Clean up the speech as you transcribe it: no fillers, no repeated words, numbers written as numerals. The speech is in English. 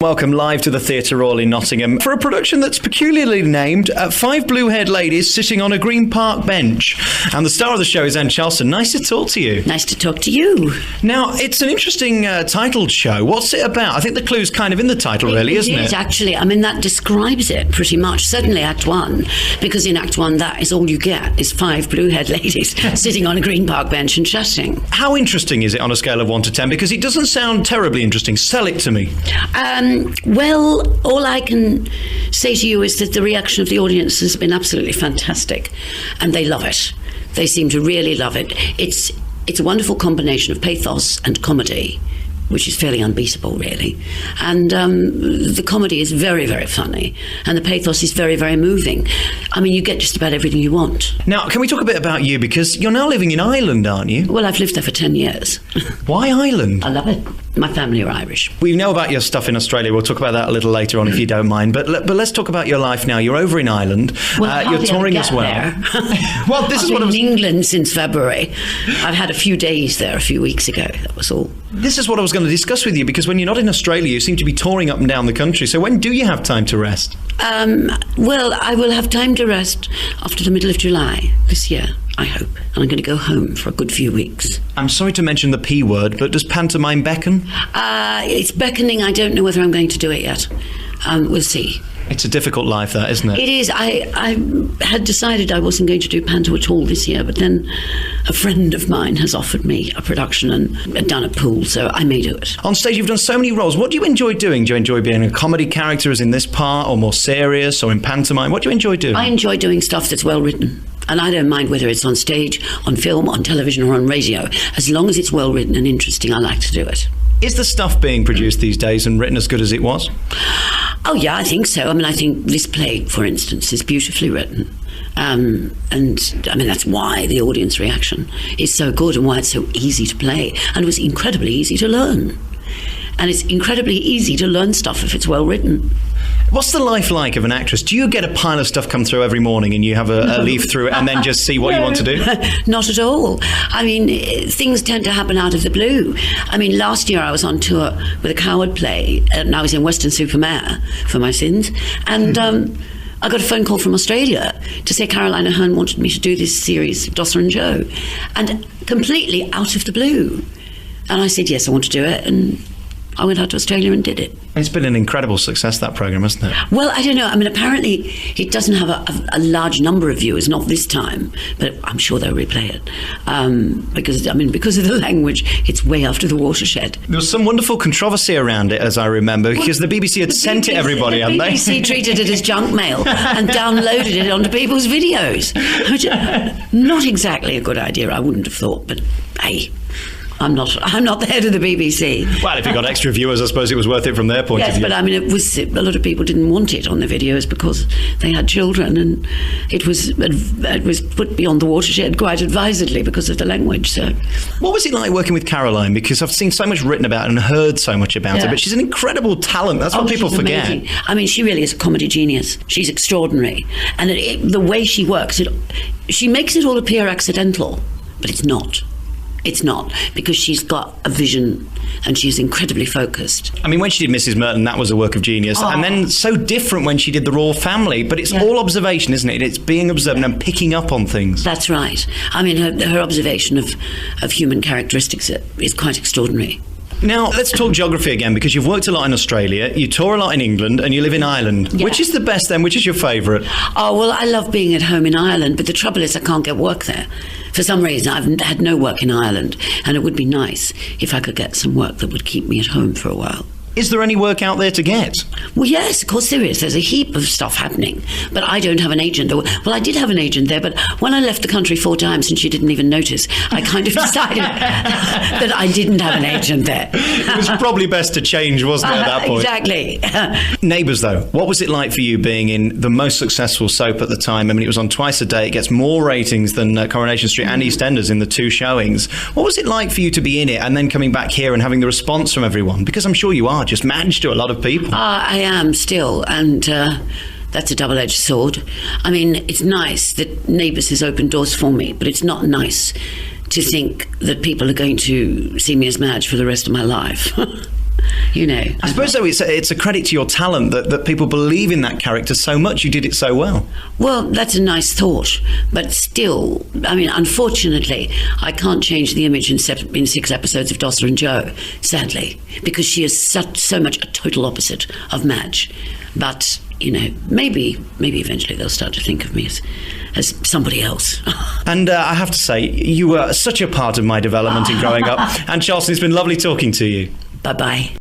Welcome live to the Theatre Royal in Nottingham for a production that's peculiarly named Five Blue-Haired Ladies Sitting on a Green Park Bench. And the star of the show is Anne Charleston. Nice to talk to you. Nice to talk to you. Now, it's an interesting titled show. What's it about? I think the clue's kind of in the title, really, isn't it? It is, actually. I mean, that describes it pretty much. Certainly Act 1, because in Act 1, that is all you get, is five blue-haired ladies sitting on a green park bench and chatting. How interesting is it on a scale of 1 to 10? Because it doesn't sound terribly interesting. Sell it to me. Well, all I can say to you is that the reaction of the audience has been absolutely fantastic, and they love it. They seem to really love it. It's a wonderful combination of pathos and comedy, which is fairly unbeatable, really. And the comedy is very, very funny, and the pathos is very, very moving. I mean, you get just about everything you want. Now, can we talk a bit about you? Because you're now living in Ireland, aren't you? Well, I've lived there for 10 years. Why Ireland? I love it. My family are Irish. We know about your stuff in Australia. We'll talk about that a little later on if you don't mind. But let's talk about your life now. You're over in Ireland. Well, you're touring as well. Well, I've been in England since February. I've had a few days there a few weeks ago. That was all. This is what I was going to discuss with you, because when you're not in Australia, you seem to be touring up and down the country. So when do you have time to rest? Well, I will have time to rest after the middle of July this year, I hope. And I'm going to go home for a good few weeks. I'm sorry to mention the P word, but does pantomime beckon? It's beckoning. I don't know whether I'm going to do it yet. We'll see. It's a difficult life, that, isn't it? It is. I had decided I wasn't going to do panto at all this year, but then a friend of mine has offered me a production and done a pool, so I may do it. On stage, you've done so many roles. What do you enjoy doing? Do you enjoy being a comedy character, as in this part, or more serious, or in pantomime? What do you enjoy doing? I enjoy doing stuff that's well written. And I don't mind whether it's on stage, on film, on television, or on radio. As long as it's well written and interesting, I like to do it. Is the stuff being produced these days and written as good as it was? Oh, yeah, I think so. I mean, I think this play, for instance, is beautifully written. And, I mean, that's why the audience reaction is so good and why it's so easy to play. And it was incredibly easy to learn. And it's incredibly easy to learn stuff if it's well written. What's the life like of an actress? Do you get a pile of stuff come through every morning and you have a leaf through it and then just see what you want to do? Not at all. I mean, things tend to happen out of the blue. I mean, last year I was on tour with a coward play, and I was in Western-super-Mare for my sins, and I got a phone call from Australia to say Caroline Aherne wanted me to do this series, Dosser and Joe, and completely out of the blue. And I said, yes, I want to do it, and I went out to Australia and did it. It's been an incredible success, that programme, hasn't it? Well, I don't know. I mean, apparently it doesn't have a large number of viewers, not this time, but I'm sure they'll replay it. Because of the language, it's way after the watershed. There was some wonderful controversy around it, as I remember, because the BBC had sent it everybody, hadn't they? The BBC treated it as junk mail and downloaded it onto people's videos. Not exactly a good idea, I wouldn't have thought, but hey, I'm not the head of the BBC. Well, if you got extra viewers, I suppose it was worth it from their point of view. Yes, but I mean, a lot of people didn't want it on the videos because they had children, and it was put beyond the watershed quite advisedly because of the language. So, what was it like working with Caroline? Because I've seen so much written about and heard so much about her, but she's an incredible talent. That's what people forget. Amazing. I mean, she really is a comedy genius. She's extraordinary, and the way she works, she makes it all appear accidental, but it's not. It's not, because she's got a vision and she's incredibly focused. I mean, when she did Mrs. Merton, that was a work of genius. Oh. And then so different when she did The Royal Family. But it's all observation, isn't it? It's being observant and picking up on things. That's right. I mean, her observation of human characteristics is quite extraordinary. Now, let's talk geography again, because you've worked a lot in Australia, you tour a lot in England, and you live in Ireland. Yeah. Which is the best then? Which is your favourite? Oh, well, I love being at home in Ireland, but the trouble is I can't get work there. For some reason, I've had no work in Ireland, and it would be nice if I could get some work that would keep me at home for a while. Is there any work out there to get? Well, yes, of course there is. There's a heap of stuff happening. But I don't have an agent. Well, I did have an agent there, but when I left the country 4 times and she didn't even notice, I kind of decided that I didn't have an agent there. It was probably best to change, wasn't it, at that point? Exactly. Neighbours, though. What was it like for you being in the most successful soap at the time? I mean, it was on twice a day. It gets more ratings than Coronation Street and EastEnders in the 2 showings. What was it like for you to be in it and then coming back here and having the response from everyone? Because I'm sure you are just Madge to a lot of people. I am still, and that's a double-edged sword. I mean, it's nice that Neighbours has opened doors for me, but it's not nice to think that people are going to see me as Madge for the rest of my life. you know. I suppose, though, it's a credit to your talent that people believe in that character so much. You did it so well. Well, that's a nice thought, but still, I mean, unfortunately, I can't change the image in 6 episodes of Dosser and Joe, sadly, because she is so much a total opposite of Madge. But, you know, maybe eventually they'll start to think of me as somebody else. And I have to say, you were such a part of my development in growing up. Anne Charleston, it's been lovely talking to you. Bye-bye.